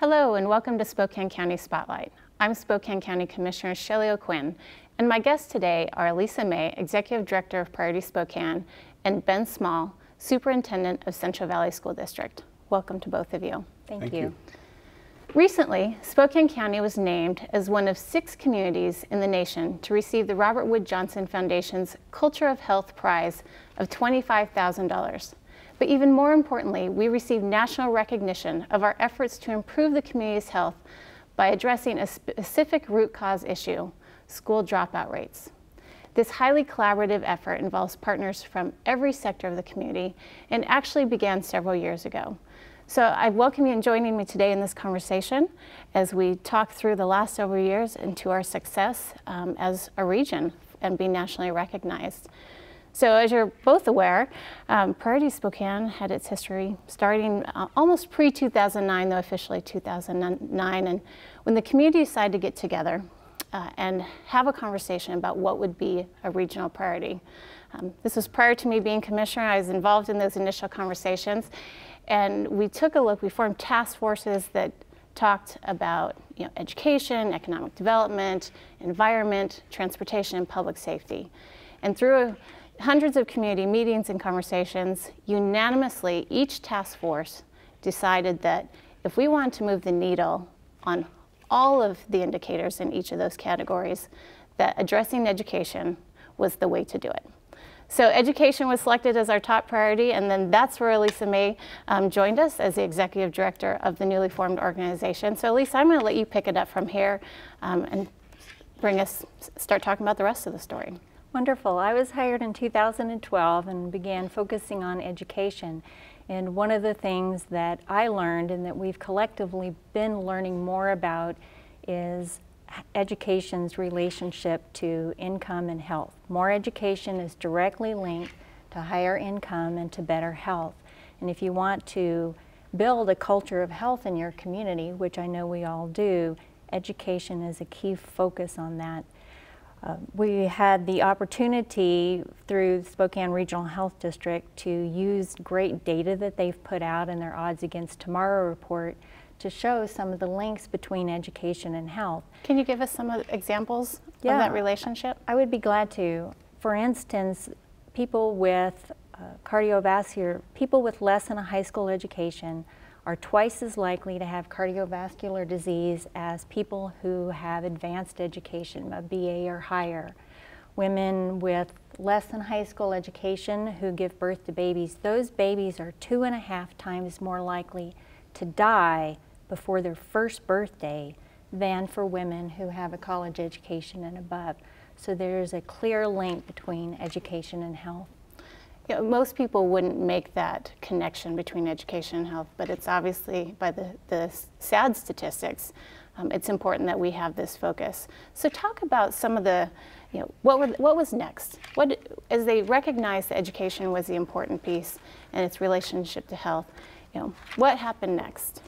Hello and welcome to Spokane County Spotlight. I'm Spokane County Commissioner Shelly O'Quinn, and my guests today are Alisa May, Executive Director of Priority Spokane, and Ben Small, Superintendent of Central Valley School District. Welcome to both of you. Thank you. Recently, Spokane County was named as one of 6 communities in the nation to receive the Robert Wood Johnson Foundation's Culture of Health Prize of $25,000. But even more importantly, we received national recognition of our efforts to improve the community's health by addressing a specific root cause issue, school dropout rates. This highly collaborative effort involves partners from every sector of the community and actually began several years ago. So I welcome you in joining me today in this conversation as we talk through the last several years into our success as a region and being nationally recognized. So as you're both aware, Priority Spokane had its history starting almost pre-2009, though officially 2009, and when the community decided to get together and have a conversation about what would be a regional priority. This was prior to me being commissioner. I was involved in those initial conversations, and we took a look. We formed task forces that talked about education, economic development, environment, transportation, and public safety. And through hundreds of community meetings and conversations, unanimously, each task force decided that if we wanted to move the needle on all of the indicators in each of those categories, that addressing education was the way to do it. So education was selected as our top priority, and then that's where Alisa May joined us as the Executive Director of the newly formed organization. So Alisa, I'm going to let you pick it up from here and start talking about the rest of the story. Wonderful. I was hired in 2012 and began focusing on education. And one of the things that I learned and that we've collectively been learning more about is education's relationship to income and health. More education is directly linked to higher income and to better health. And if you want to build a culture of health in your community, which I know we all do, education is a key focus on that. We had the opportunity through the Spokane Regional Health District to use great data that they've put out in their Odds Against Tomorrow report to show some of the links between education and health. Can you give us some examples of that relationship? I would be glad to. For instance, people with people with less than a high school education are twice as likely to have cardiovascular disease as people who have advanced education, a BA or higher. Women with less than high school education who give birth to babies, those babies are 2.5 times more likely to die before their first birthday than for women who have a college education and above. So there's a clear link between education and health. Most people wouldn't make that connection between education and health, but it's obviously, by the sad statistics, it's important that we have this focus. So talk about some of the, what was next? As they recognized that education was the important piece and its relationship to health, what happened next?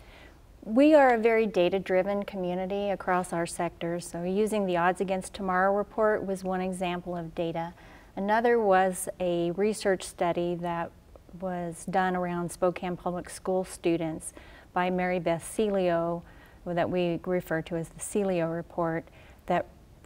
We are a very data-driven community across our sectors, so using the Odds Against Tomorrow report was one example of data. Another was a research study that was done around Spokane Public School students by Mary Beth Celio, that we refer to as the Celio report, that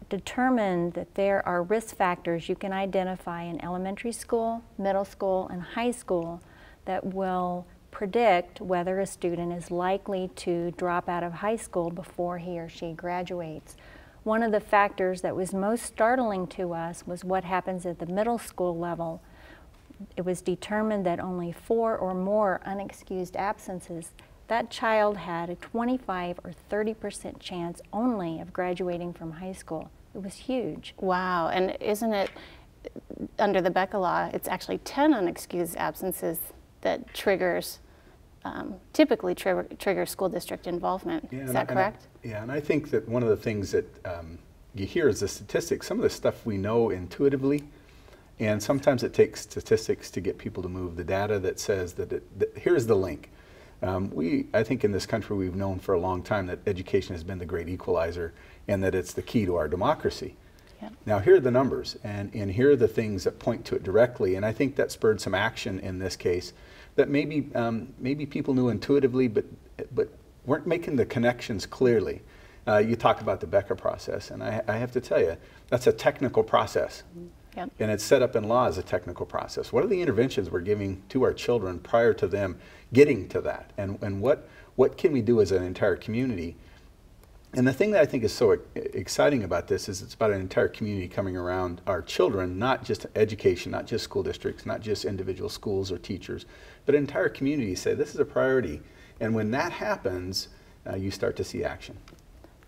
determined that there are risk factors you can identify in elementary school, middle school, and high school that will predict whether a student is likely to drop out of high school before he or she graduates. One of the factors that was most startling to us was what happens at the middle school level. It was determined that only 4 or more unexcused absences, that child had a 25 or 30% chance only of graduating from high school. It was huge. Wow, and isn't it, under the Becca law, it's actually 10 unexcused absences that triggers, typically trigger school district involvement. Is that correct? Yeah, and I think that one of the things that you hear is the statistics. Some of the stuff we know intuitively, and sometimes it takes statistics to get people to move the data that says that here's the link. I think in this country we've known for a long time that education has been the great equalizer and that it's the key to our democracy. Yep. Now here are the numbers, and here are the things that point to it directly, and I think that spurred some action in this case that maybe people knew intuitively, but weren't making the connections clearly. You talk about the Becker process, and I have to tell you, that's a technical process. Yep. And it's set up in law as a technical process. What are the interventions we're giving to our children prior to them getting to that? And what can we do as an entire community? And the thing that I think is so exciting about this is it's about an entire community coming around our children, not just education, not just school districts, not just individual schools or teachers, but an entire community say this is a priority. And when that happens, you start to see action.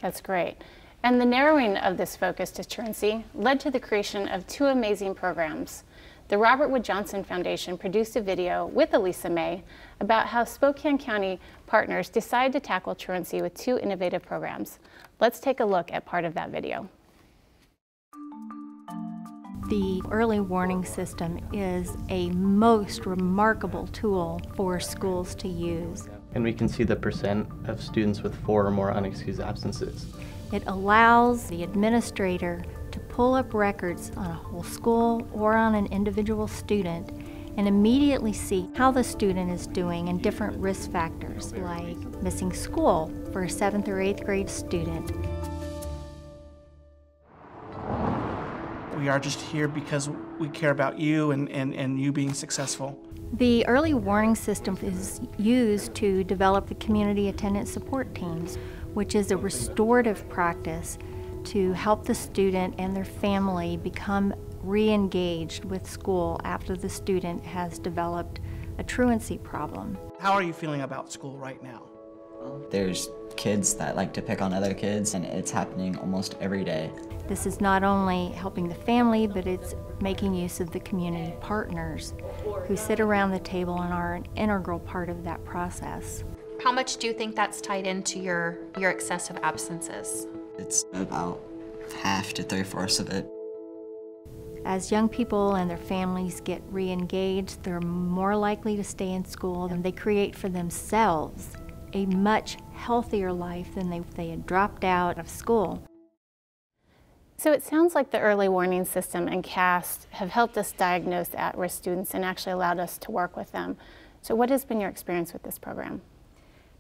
That's great. And the narrowing of this focus to truancy led to the creation of two amazing programs. The Robert Wood Johnson Foundation produced a video with Alisa May about how Spokane County partners decided to tackle truancy with two innovative programs. Let's take a look at part of that video. The early warning system is a most remarkable tool for schools to use. And we can see the percent of students with 4 or more unexcused absences. It allows the administrator to pull up records on a whole school or on an individual student and immediately see how the student is doing in different risk factors, like missing school for a 7th or 8th grade student. We are just here because we care about you and you being successful. The early warning system is used to develop the community attendance support teams, which is a restorative practice to help the student and their family become re-engaged with school after the student has developed a truancy problem. How are you feeling about school right now? There's kids that like to pick on other kids, and it's happening almost every day. This is not only helping the family, but it's making use of the community partners who sit around the table and are an integral part of that process. How much do you think that's tied into your excessive absences? It's about half to 3/4 of it. As young people and their families get re-engaged, they're more likely to stay in school, and they create for themselves a much healthier life than if they had dropped out of school. So it sounds like the early warning system and CAST have helped us diagnose at-risk students and actually allowed us to work with them. So what has been your experience with this program?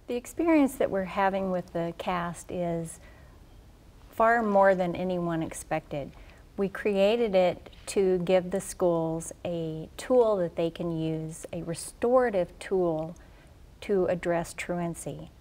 The experience that we're having with the CAST is far more than anyone expected. We created it to give the schools a tool that they can use, a restorative tool to address truancy.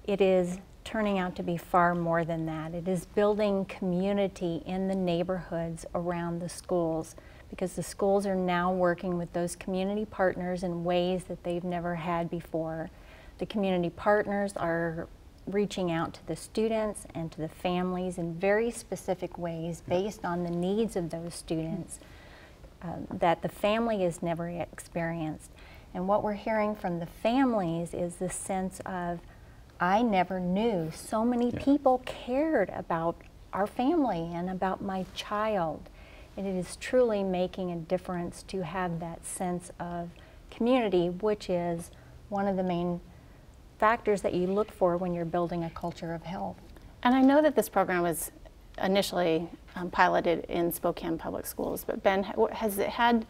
It is turning out to be far more than that. It is building community in the neighborhoods around the schools, because the schools are now working with those community partners in ways that they've never had before. The community partners are reaching out to the students and to the families in very specific ways based on the needs of those students that the family has never experienced. And what we're hearing from the families is the sense of, I never knew so many people cared about our family and about my child. And it is truly making a difference to have that sense of community, which is one of the main factors that you look for when you're building a culture of health. And I know that this program was initially piloted in Spokane Public Schools, but Ben, has it had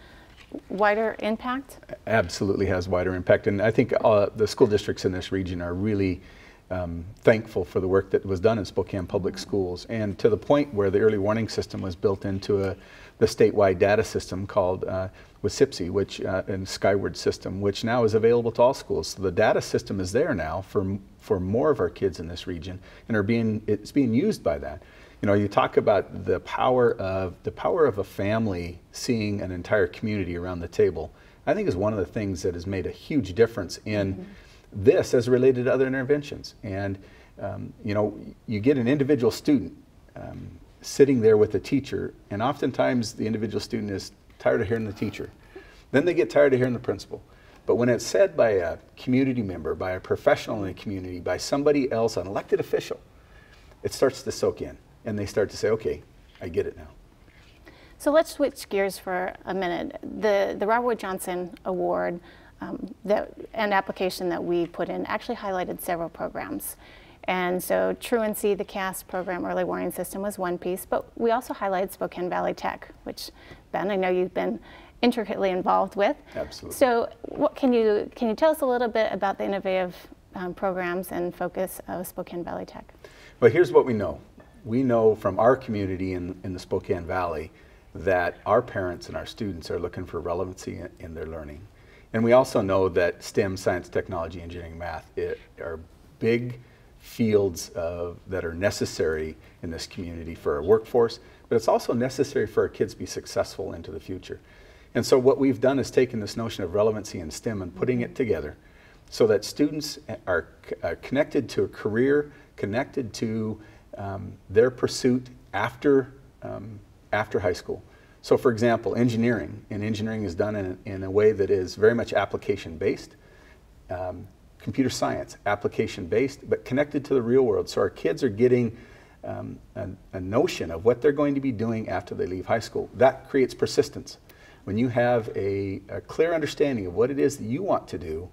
wider impact? Absolutely has wider impact, and I think the school districts in this region are really thankful for the work that was done in Spokane Public Schools, and to the point where the early warning system was built into the statewide data system called WSIPSI, which and Skyward system, which now is available to all schools. So the data system is there now for more of our kids in this region, and it's being used by that. You know, you talk about the power of a family seeing an entire community around the table. I think is one of the things that has made a huge difference in this as related to other interventions. And you know, you get an individual student sitting there with a teacher, and oftentimes the individual student is tired of hearing the teacher. Then they get tired of hearing the principal. But when it's said by a community member, by a professional in the community, by somebody else, an elected official, it starts to soak in. And they start to say, okay, I get it now. So let's switch gears for a minute. The Robert Wood Johnson Award and application that we put in actually highlighted several programs. And so truancy, the CAST program, early warning system was one piece, but we also highlighted Spokane Valley Tech, which, Ben, I know you've been intricately involved with. Absolutely. So what can you tell us a little bit about the innovative programs and focus of Spokane Valley Tech? Well, here's what we know. We know from our community in the Spokane Valley that our parents and our students are looking for relevancy in their learning. And we also know that STEM, science, technology, engineering, math are big fields that are necessary in this community for our workforce, but it's also necessary for our kids to be successful into the future. And so what we've done is taken this notion of relevancy in STEM and putting it together so that students are connected to a career, connected to their pursuit after high school. So for example, engineering is done in a way that is very much application-based. Computer science, application-based, but connected to the real world. So our kids are getting a notion of what they're going to be doing after they leave high school. That creates persistence. When you have a clear understanding of what it is that you want to do,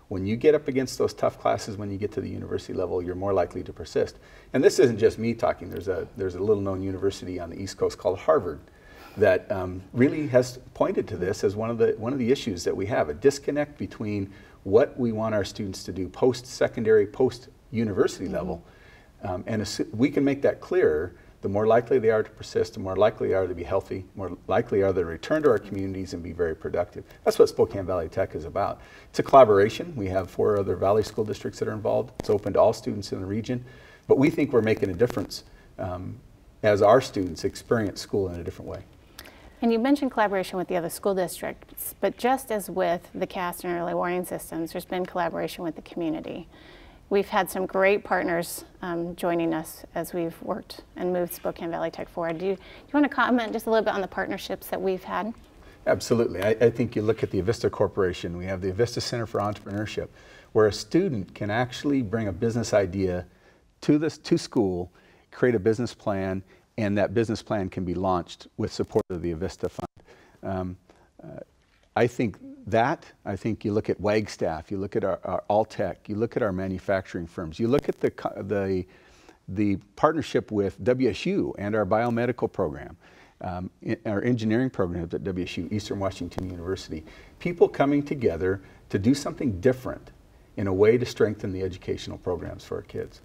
when you get up against those tough classes, when you get to the university level, you're more likely to persist. And this isn't just me talking. There's a little-known university on the East Coast called Harvard that really has pointed to this as one of the issues that we have, a disconnect between what we want our students to do post-secondary, post-university level. And we can make that clearer, the more likely they are to persist, the more likely they are to be healthy, more likely are they to return to our communities and be very productive. That's what Spokane Valley Tech is about. It's a collaboration. We have 4 other Valley school districts that are involved. It's open to all students in the region. But we think we're making a difference as our students experience school in a different way. And you mentioned collaboration with the other school districts, but just as with the CAST and early warning systems, there's been collaboration with the community. We've had some great partners joining us as we've worked and moved Spokane Valley Tech forward. Do you want to comment just a little bit on the partnerships that we've had? Absolutely. I think you look at the Avista Corporation, we have the Avista Center for Entrepreneurship, where a student can actually bring a business idea to school, create a business plan, and that business plan can be launched with support of the Avista Fund. I think you look at Wagstaff, you look at our Alltech, you look at our manufacturing firms, you look at the partnership with WSU and our biomedical program, our engineering programs at WSU, Eastern Washington University, people coming together to do something different in a way to strengthen the educational programs for our kids.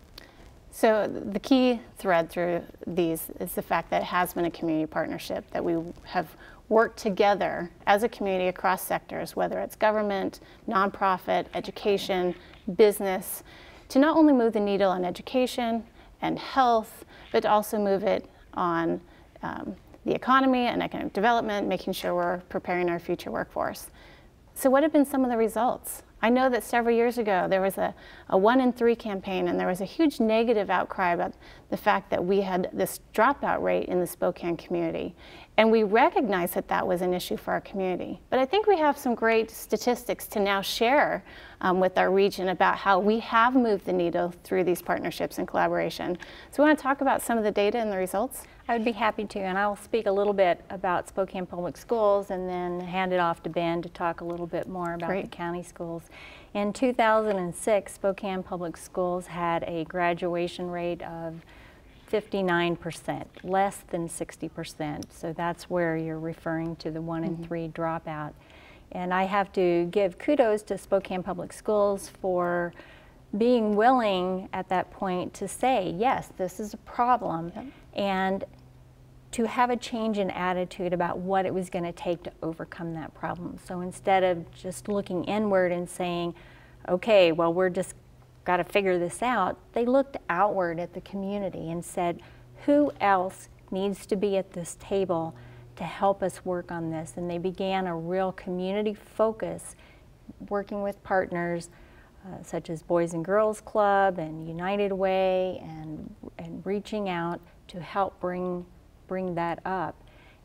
So the key thread through these is the fact that it has been a community partnership, that we have worked together as a community across sectors, whether it's government, nonprofit, education, business, to not only move the needle on education and health, but to also move it on the economy and economic development, making sure we're preparing our future workforce. So what have been some of the results? I know that several years ago there was a 1 in 3 campaign, and there was a huge negative outcry about the fact that we had this dropout rate in the Spokane community. And we recognized that that was an issue for our community. But I think we have some great statistics to now share with our region about how we have moved the needle through these partnerships and collaboration. So we want to talk about some of the data and the results? I would be happy to, and I'll speak a little bit about Spokane Public Schools and then hand it off to Ben to talk a little bit more about the county schools. In 2006, Spokane Public Schools had a graduation rate of 59%, less than 60%. So that's where you're referring to the 1 in 3 dropout. And I have to give kudos to Spokane Public Schools for being willing at that point to say, yes, this is a problem, and to have a change in attitude about what it was going to take to overcome that problem. So instead of just looking inward and saying, okay, well, we're just got to figure this out, they looked outward at the community and said, who else needs to be at this table to help us work on this? And they began a real community focus, working with partners such as Boys and Girls Club and United Way, and reaching out to help bring that up.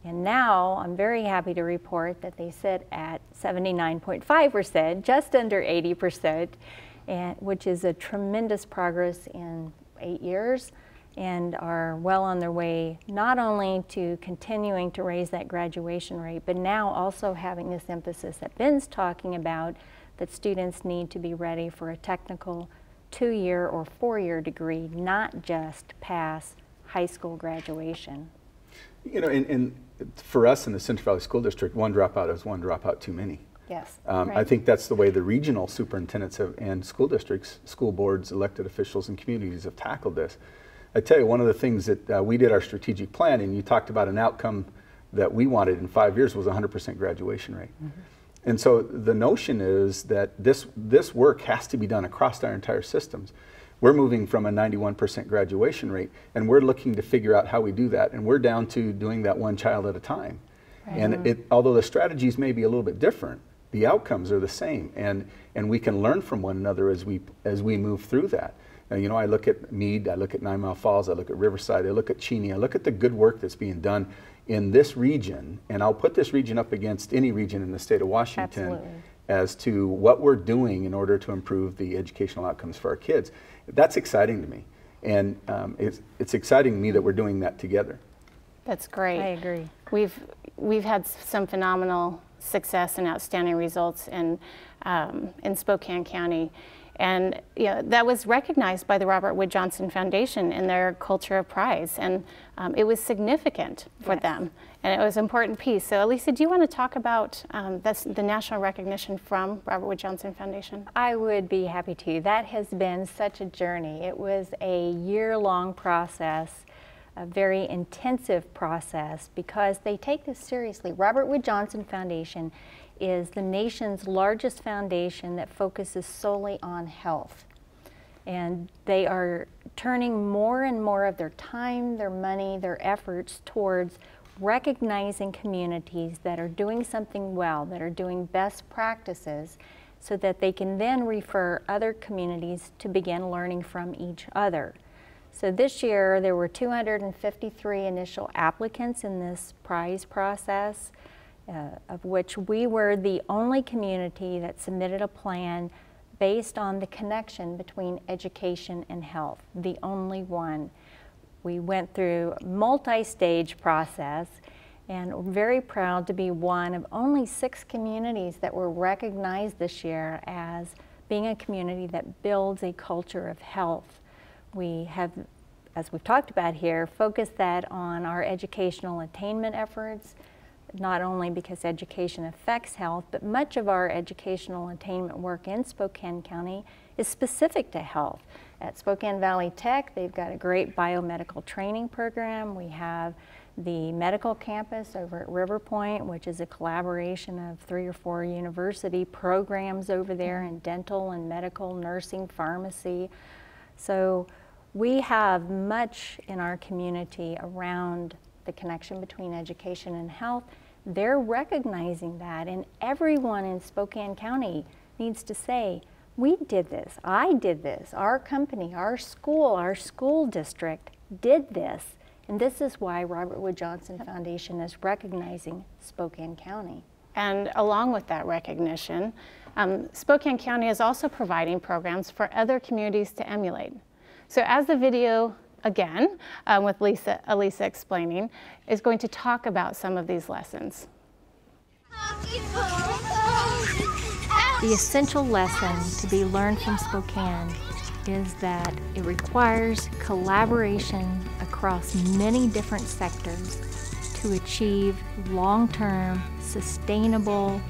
And now I'm very happy to report that they sit at 79.5%, just under 80%, which is a tremendous progress in 8 years, and are well on their way not only to continuing to raise that graduation rate, but now also having this emphasis that Ben's talking about, that students need to be ready for a technical 2-year or 4-year degree, not just pass high school graduation. You know, and for us in the Central Valley School District, 1 dropout is 1 dropout too many. Yes. I think that's the way the regional superintendents and school districts, school boards, elected officials, and communities have tackled this. I tell you, one of the things that we did our strategic plan, and you talked about an outcome that we wanted in 5 years was 100% graduation rate. And so the notion is that this work has to be done across our entire systems. We're moving from a 91% graduation rate, and we're looking to figure out how we do that. And we're down to doing that one child at a time. Right. And although the strategies may be a little bit different, the outcomes are the same. And we can learn from one another as we move through that. You know, I look at Meade, I look at 9 Mile Falls, I look at Riverside, I look at Cheney, I look at the good work that's being done in this region, and I'll put this region up against any region in the state of Washington. Absolutely. As to what we're doing in order to improve the educational outcomes for our kids. That's exciting to me, and it's exciting to me that we're doing that together. That's great. I agree. We've had some phenomenal success and outstanding results in Spokane County. And you know, that was recognized by the Robert Wood Johnson Foundation in their Culture of Prize, and it was significant for them, and it was an important piece. So Alisa, do you want to talk about the national recognition from Robert Wood Johnson Foundation? I would be happy to. That has been such a journey. It was a year-long process, a very intensive process, because they take this seriously. Robert Wood Johnson Foundation is the nation's largest foundation that focuses solely on health. And they are turning more and more of their time, their money, their efforts towards recognizing communities that are doing something well, that are doing best practices, so that they can then refer other communities to begin learning from each other. So this year there were 253 initial applicants in this prize process, of which we were the only community that submitted a plan based on the connection between education and health, the only one. We went through a multi-stage process, and we're very proud to be one of only 6 communities that were recognized this year as being a community that builds a culture of health. We have, as we've talked about here, focused that on our educational attainment efforts, not only because education affects health, but much of our educational attainment work in Spokane County is specific to health. At Spokane Valley Tech, they've got a great biomedical training program. We have the medical campus over at River Point, which is a collaboration of 3 or 4 university programs over there in dental and medical, nursing, pharmacy. So we have much in our community around the connection between education and health. They're recognizing that, and everyone in Spokane County needs to say, we did this, I did this, our company, our school district did this, and this is why Robert Wood Johnson Foundation is recognizing Spokane County. And along with that recognition, Spokane County is also providing programs for other communities to emulate. So as the video, again, with Alisa explaining, is going to talk about some of these lessons. The essential lesson to be learned from Spokane is that it requires collaboration across many different sectors to achieve long-term, sustainable,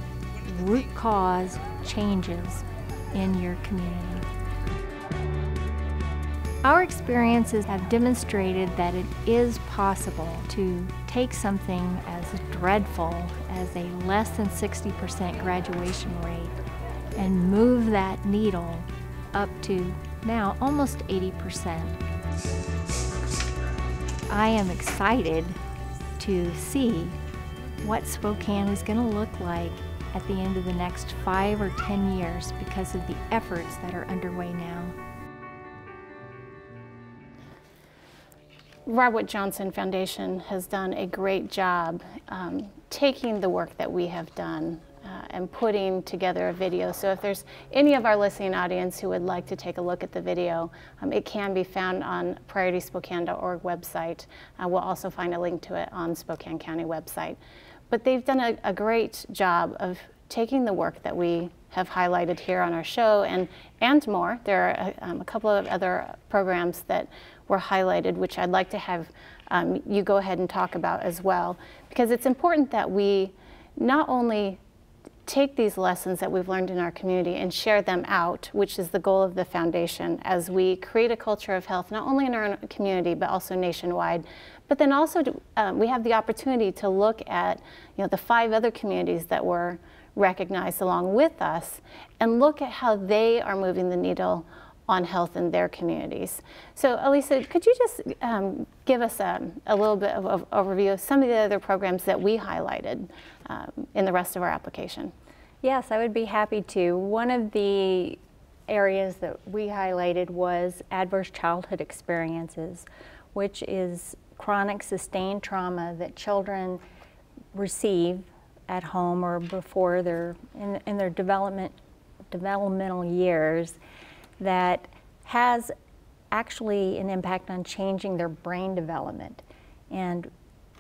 root cause changes in your community. Our experiences have demonstrated that it is possible to take something as dreadful as a less than 60% graduation rate and move that needle up to now almost 80%. I am excited to see what Spokane is going to look like at the end of the next 5 or 10 years because of the efforts that are underway now. Robert Wood Johnson Foundation has done a great job taking the work that we have done and putting together a video. So if there's any of our listening audience who would like to take a look at the video, it can be found on PrioritySpokane.org website. We'll also find a link to it on Spokane County website. But they've done a great job of taking the work that we have highlighted here on our show and more. There are a couple of other programs that were highlighted, which I'd like to have you go ahead and talk about as well, because it's important that we not only take these lessons that we've learned in our community and share them out, which is the goal of the foundation, as we create a culture of health, not only in our own community, but also nationwide. But then also we have the opportunity to look at the 5 other communities that were recognized along with us and look at how they are moving the needle on health in their communities. So Alisa, could you just give us a little bit of overview of some of the other programs that we highlighted in the rest of our application? Yes, I would be happy to. One of the areas that we highlighted was adverse childhood experiences, which is chronic sustained trauma that children receive at home or before they're in their developmental years, that has actually an impact on changing their brain development. And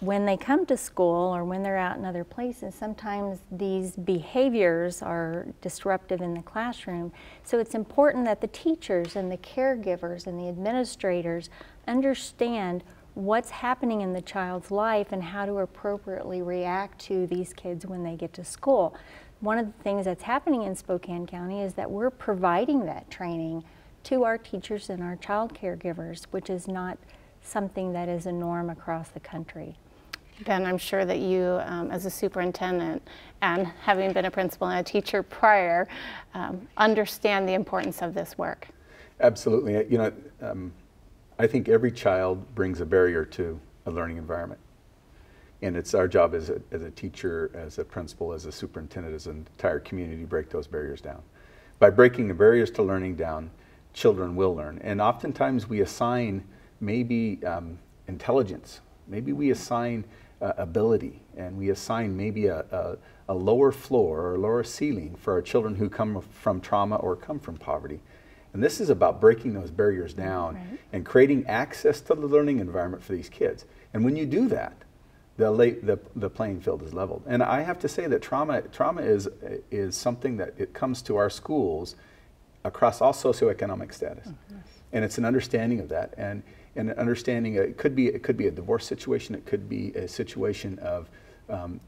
when they come to school or when they're out in other places, sometimes these behaviors are disruptive in the classroom. So it's important that the teachers and the caregivers and the administrators understand what's happening in the child's life and how to appropriately react to these kids when they get to school. One of the things that's happening in Spokane County is that we're providing that training to our teachers and our child caregivers, which is not something that is a norm across the country. Ben, I'm sure that you, as a superintendent, and having been a principal and a teacher prior, understand the importance of this work. Absolutely. I think every child brings a barrier to a learning environment. And it's our job as a teacher, as a principal, as a superintendent, as an entire community to break those barriers down. By breaking the barriers to learning down, children will learn. And oftentimes we assign maybe intelligence, maybe we assign ability, and we assign maybe a lower floor or a lower ceiling for our children who come from trauma or come from poverty. And this is about breaking those barriers down and creating access to the learning environment for these kids. And when you do that, the playing field is leveled. And I have to say that trauma is something that it comes to our schools across all socioeconomic status. And it's an understanding of that, and an understanding it could be a divorce situation, it could be a situation of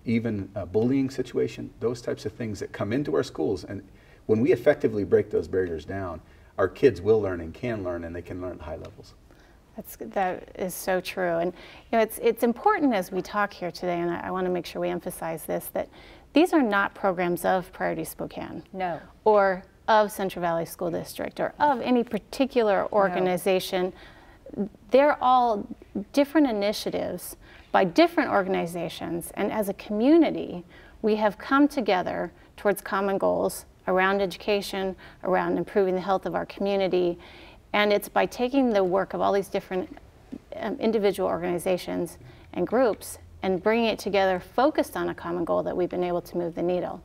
even a bullying situation, those types of things that come into our schools. And when we effectively break those barriers down, our kids will learn and can learn, and they can learn at high levels. That is so true. And it's important as we talk here today, and I want to make sure we emphasize this, that these are not programs of Priority Spokane. No. Or of Central Valley School District, or of any particular organization. No. They're all different initiatives by different organizations, and as a community, we have come together towards common goals around education, around improving the health of our community. And it's by taking the work of all these different individual organizations and groups and bringing it together focused on a common goal that we've been able to move the needle.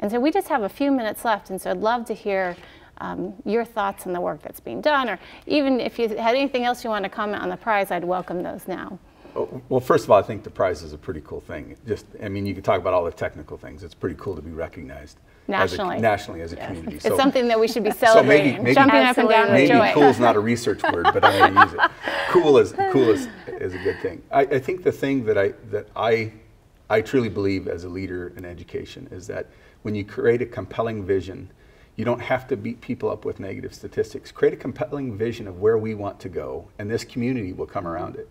And so we just have a few minutes left, and so I'd love to hear your thoughts on the work that's being done, or even if you had anything else you want to comment on the prize, I'd welcome those now. Well, first of all, I think the prize is a pretty cool thing. I mean, you can talk about all the technical things. It's pretty cool to be recognized nationally as a community. It's something that we should be celebrating, maybe jumping up and down with joy. Maybe cool is not a research word, but I'm going to use it. Cool is a good thing. I think the thing that I truly believe as a leader in education is that when you create a compelling vision, you don't have to beat people up with negative statistics. Create a compelling vision of where we want to go, and this community will come around it.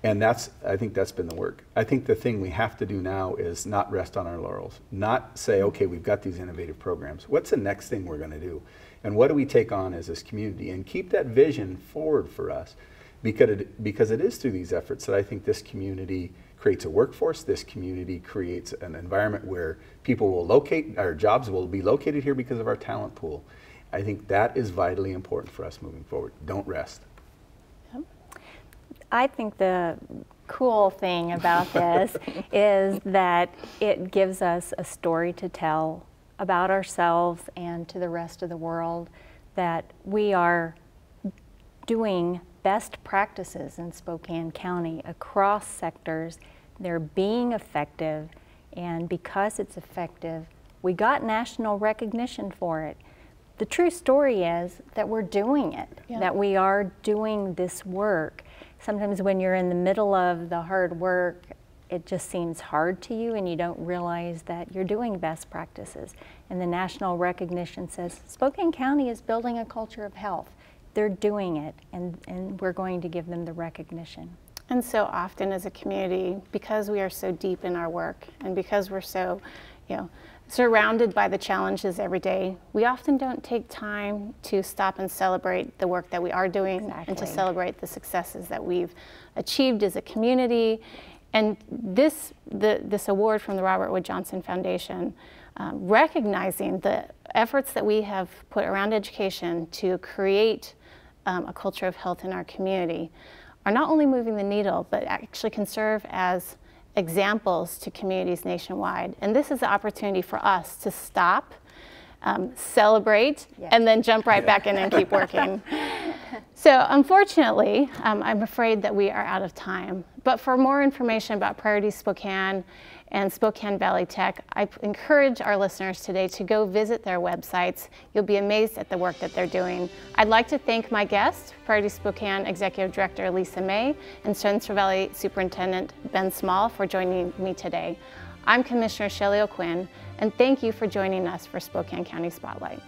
And I think that's been the work. I think the thing we have to do now is not rest on our laurels, not say, okay, we've got these innovative programs. What's the next thing we're going to do? And what do we take on as this community? And keep that vision forward for us, because it is through these efforts that I think this community creates a workforce, this community creates an environment where people will locate, our jobs will be located here because of our talent pool. I think that is vitally important for us moving forward. Don't rest. I think the cool thing about this is that it gives us a story to tell about ourselves and to the rest of the world, that we are doing best practices in Spokane County across sectors. They're being effective, and because it's effective, we got national recognition for it. The true story is that we're doing it, that we are doing this work. Sometimes when you're in the middle of the hard work, it just seems hard to you and you don't realize that you're doing best practices. And the national recognition says Spokane County is building a culture of health. They're doing it, and we're going to give them the recognition. And so often as a community, because we are so deep in our work and because we're so, surrounded by the challenges every day, we often don't take time to stop and celebrate the work that we are doing and to celebrate the successes that we've achieved as a community. And this award from the Robert Wood Johnson Foundation, recognizing the efforts that we have put around education to create a culture of health in our community, are not only moving the needle, but actually can serve as examples to communities nationwide. And this is an opportunity for us to stop, celebrate, and then jump right back in and keep working. So unfortunately, I'm afraid that we are out of time. But for more information about Priorities Spokane and Spokane Valley Tech, I encourage our listeners today to go visit their websites. You'll be amazed at the work that they're doing. I'd like to thank my guests, Priorities Spokane Executive Director Alisa May and Central Valley Superintendent Ben Small, for joining me today. I'm Commissioner Shelly O'Quinn, and thank you for joining us for Spokane County Spotlight.